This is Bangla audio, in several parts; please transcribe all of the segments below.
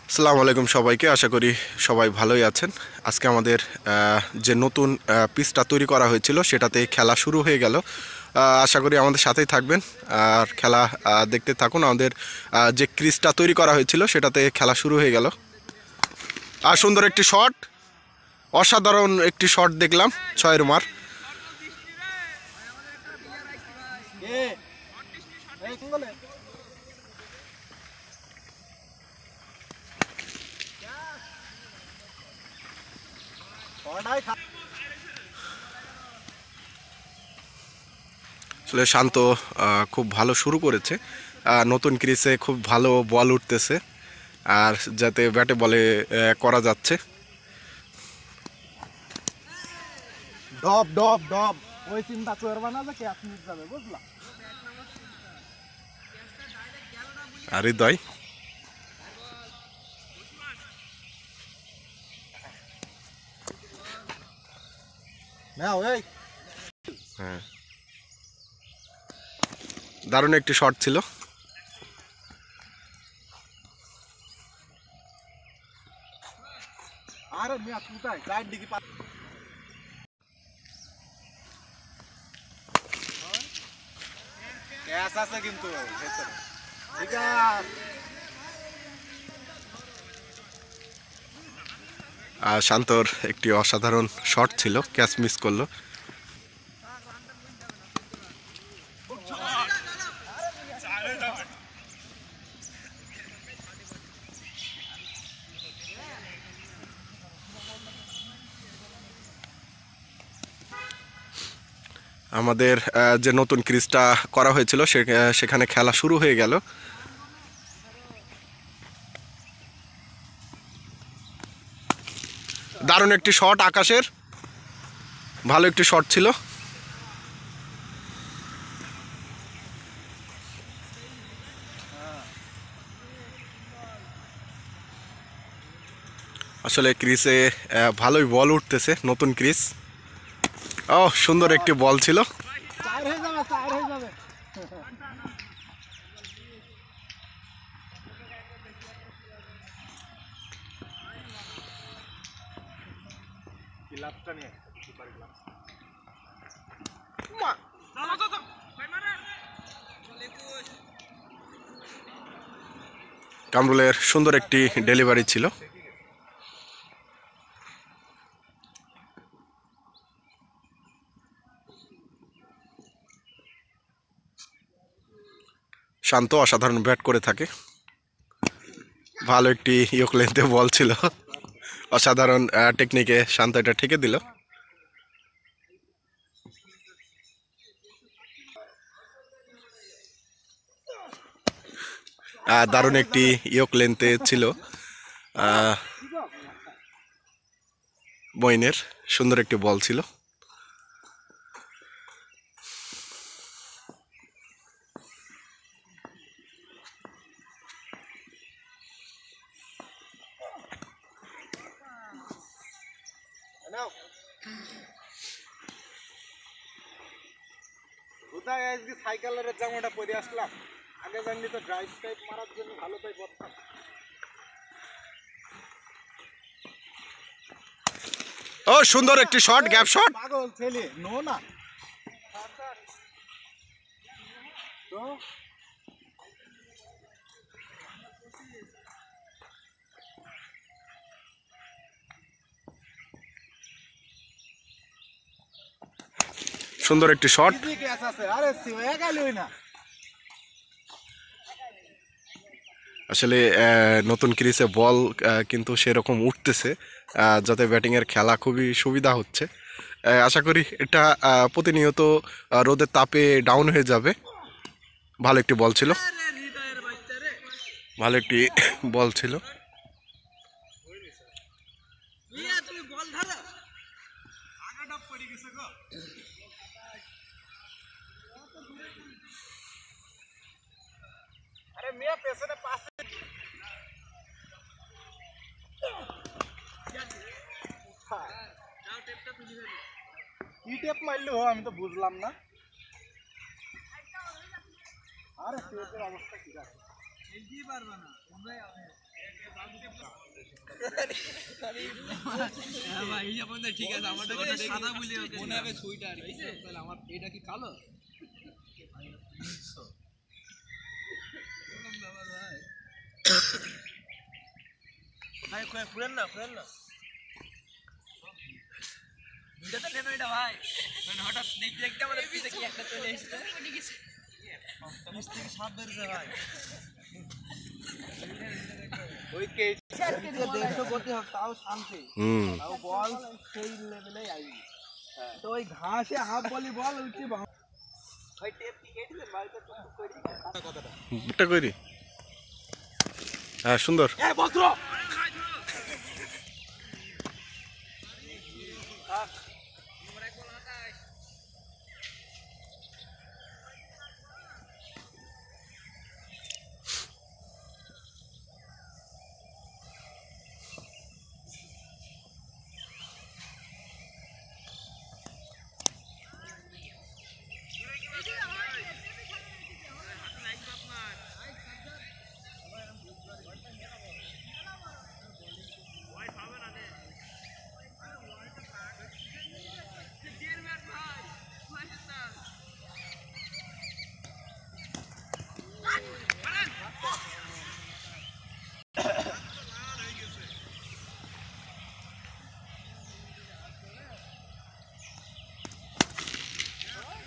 আসসালামু আলাইকুম সবাইকে, আশা করি সবাই ভালোই আছেন। আজকে আমাদের যে নতুন পিচটা তৈরি করা হয়েছিল সেটাতে খেলা শুরু হয়ে গেল। আশা করি আমাদের সাথেই থাকবেন আর খেলা দেখতে থাকুন। আমাদের যে ক্রিজটা তৈরি করা হয়েছিল সেটাতে খেলা শুরু হয়ে গেল। আর সুন্দর একটি শট, অসাধারণ একটি শট দেখলাম, ছয়ের মার। আসলে শান্ত খুব ভালো শুরু করেছে, নতুন ক্রিজে খুব ভালো বল উঠতেছে আর যাতে ব্যাটে বলে করা যাচ্ছে। ডব ডব ডব ওই চিন্তা করবা না যে ক্যাচ মিস যাবে, বুঝলা? আর হৃদয় নাও এই হ্যাঁ, দারুণ একটি শট ছিল। আরে মিয়া কোথায় সাইড দিকে ক্যাচ আছে কিন্তু ভেতরে। ঠিক আছে, শান্তর একটি অসাধারণ শট ছিল, ক্যাচ মিস করলো। আমাদের যে নতুন ক্রিজটা করা হয়েছিল সেখানে খেলা শুরু হয়ে গেল। দারুণ একটি শট আকাশের, ভালো একটি শট ছিল। আসলে ক্রিজে ভালোই বল উঠতেছে, নতুন ক্রিজ। ও সুন্দর একটি বল ছিল। চার হয়ে যাবে, চার হয়ে যাবে। গ্লাভসটা নিয়ে সুপার গ্লাভস। মা দাও দাও দাও ভাই মারা চলে পুশ। কামরুলের সুন্দর একটি ডেলিভারি ছিল। শান্ত অসাধারণ ব্যাট করে থাকে, ভালো একটি ইয়ক লেন্থে বল ছিল, অসাধারণ টেকনিকে শান্ত এটা ঠেকে দিল। দারুণ একটি ইয়ক লেন্থে ছিল বইনের, সুন্দর একটি বল ছিল। নাও কোথায় আজকে সাইকেলের জামাটা পরে আসলাম, আগে জানলি তো ড্রাইভ টাইপ মারার জন্য ভালো পাই পড়তাম। ও সুন্দর একটি শট, গ্যাপ শট। পাগল ছেলে নো না তো সুন্দর একটি শট। কি ক্যাচ আছে, আরে সিওয়া গেলই না। আসলে নতুন ক্রিজে বল কিন্তু সেরকম উঠতেছে, যাতে ব্যাটিংয়ের খেলা খুবই সুবিধা হচ্ছে। আশা করি এটা প্রতিনিয়ত রোদের তাপে ডাউন হয়ে যাবে। ভালো একটি বল ছিল, ভালো একটি বল ছিল। আরে মিয়া পেছনে পাশে কি টেপ মারলো আমি তো বুঝলাম না। আরে পেটের অবস্থা ঠিক আছে। ঠিক আছে আমার সাদা বলি মনে হবে ছুইটা আর কি তাহলে আমার এটা কি কালো ভাই খুলেন না দুইটা তো নেন ওইটা ভাই মানে হঠাৎ দেখতে দেখতে আমাদের পিছে কি একটা চলে এসেছে মিস থেকে সাপ বেরিয়েছে ভাই ওই কে দেখো করতে হবে তাও শান্তি তাও বল সেই লেভেলেই আইবি তো ওই ঘাসে হাফ বলি বল উঠি ভাই টেপ কি কেটেছেন বাড়িতে টুক করি কথাটা একটা করি হ্যাঁ সুন্দর এই বস্ত্র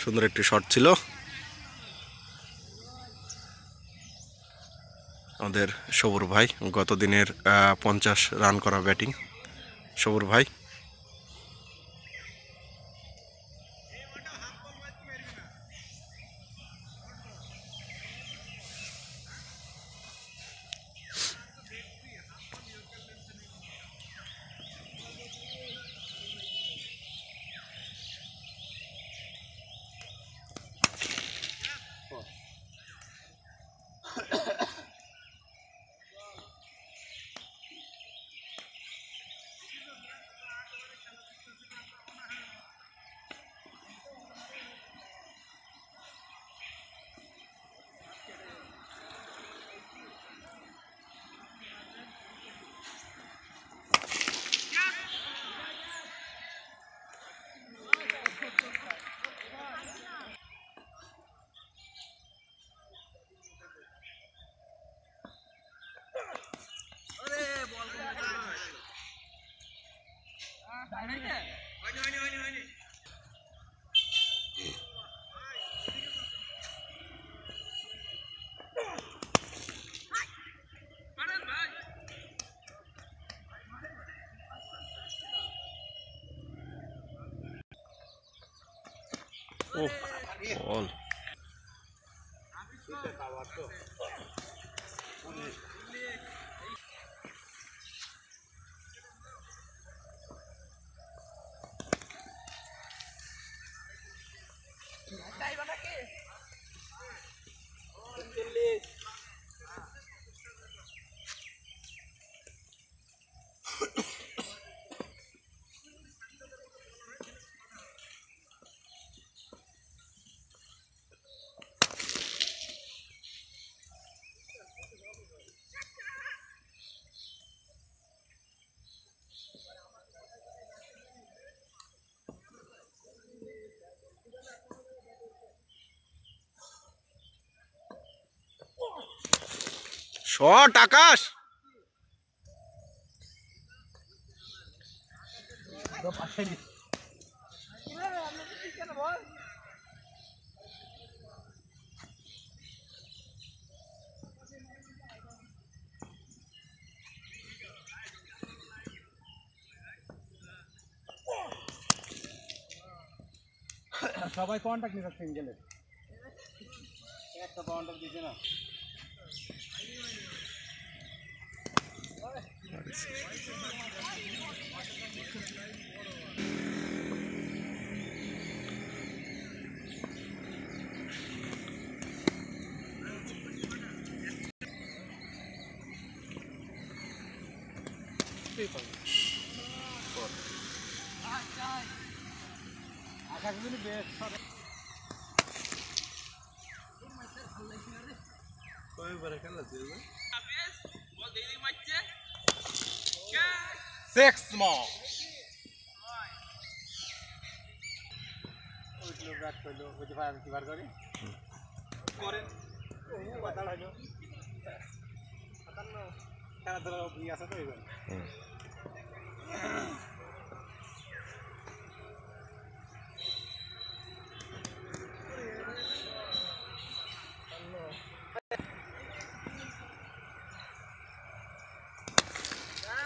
সুন্দর একটি শট ছিল আমাদের সবুর ভাই গত দিনের 50 রান করা ব্যাটিং সবুর ভাই বল শট আকাশ সবাই কন্টাক্ট নিতে সিঙ্গেলে একটা বাউন্ডার দিছে না আকাশ যদি বেশ কই বরে সিক্স মল ওইগুলো ব্যাট করলো ওই যে ভাই কি বার করি করেন কথা হলো খেলাধুলা ভুই আছে তো এগুলো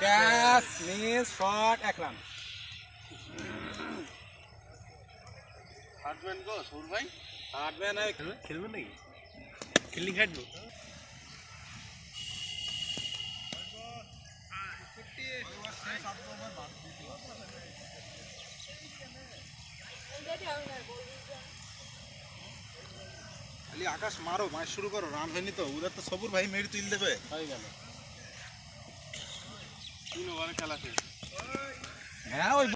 ক্যাচ মিস শট 1 রান হার্টম্যান গো সুর ভাই হার্ডম্যান আর খেলবে নাকি ফিল্ডিং হাঁটবো খালি আকাশ মারো ম্যাচ শুরু করো রান হয়নি তো উধর তো সবুর ভাই মেরে তুল দেবে হয়ে গেল 3 ওভারে খেলা শেষ হ্যাঁ ওই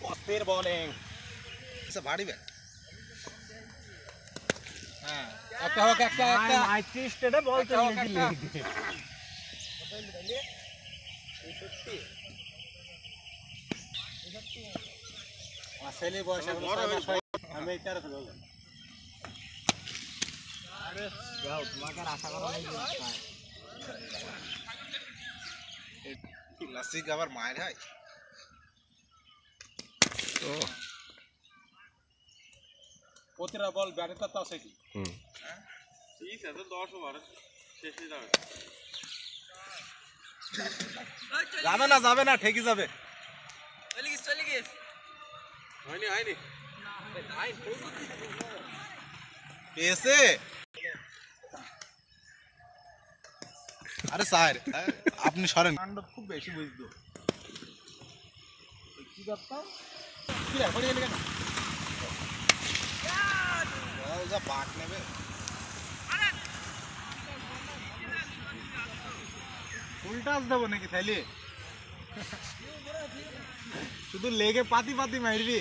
অস্থির বোলিং আচ্ছা ভারী ব্যাট হ্যাঁ একটা হোক একটা মাইটি স্টেটে বল চলে দিলি আসলে বয়স এখন আমি এটার ফেলবো আরে যাও তোমাকে আশা করা নাই ক্লাসিক আবার মায়ের হয় ও প্রতিটা বল ব্যাটে তো আছে কি ঠিক আছে 10 ওভার শেষে যাবে যাবে না ঠিকই যাবে চলে গিয়ে হয়নি পেয়েছে আরে স্যার আপনি সরেন কাণ্ড খুব বেশি বুঝতো কি ব্যাপার কি রে পড়ে গেল কেন বল যা পাক নেবে উল্টাস দেবো নাকি তাইলে শুধু লেগে পাতি পাতি মারবি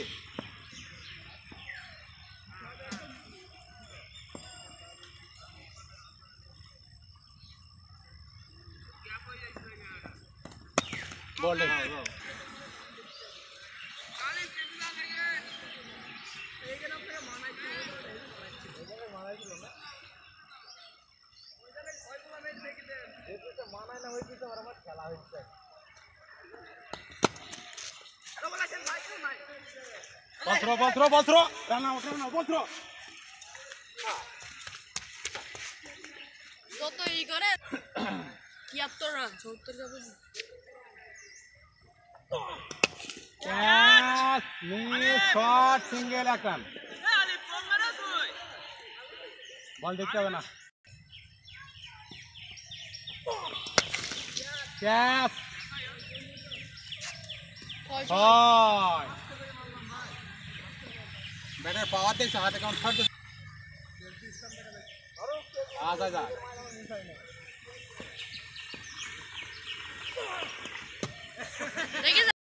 বল পত্র যত ই করে ৭ রান ৭০ যাবে ক্যাচ মিস শট সিঙ্গেল এক রান বল দেখতে হবে না ক্যাচ 6 ব্যাটার পাওয়ার দেখছে হাতে কাউন্ট ছাড় যা দেখি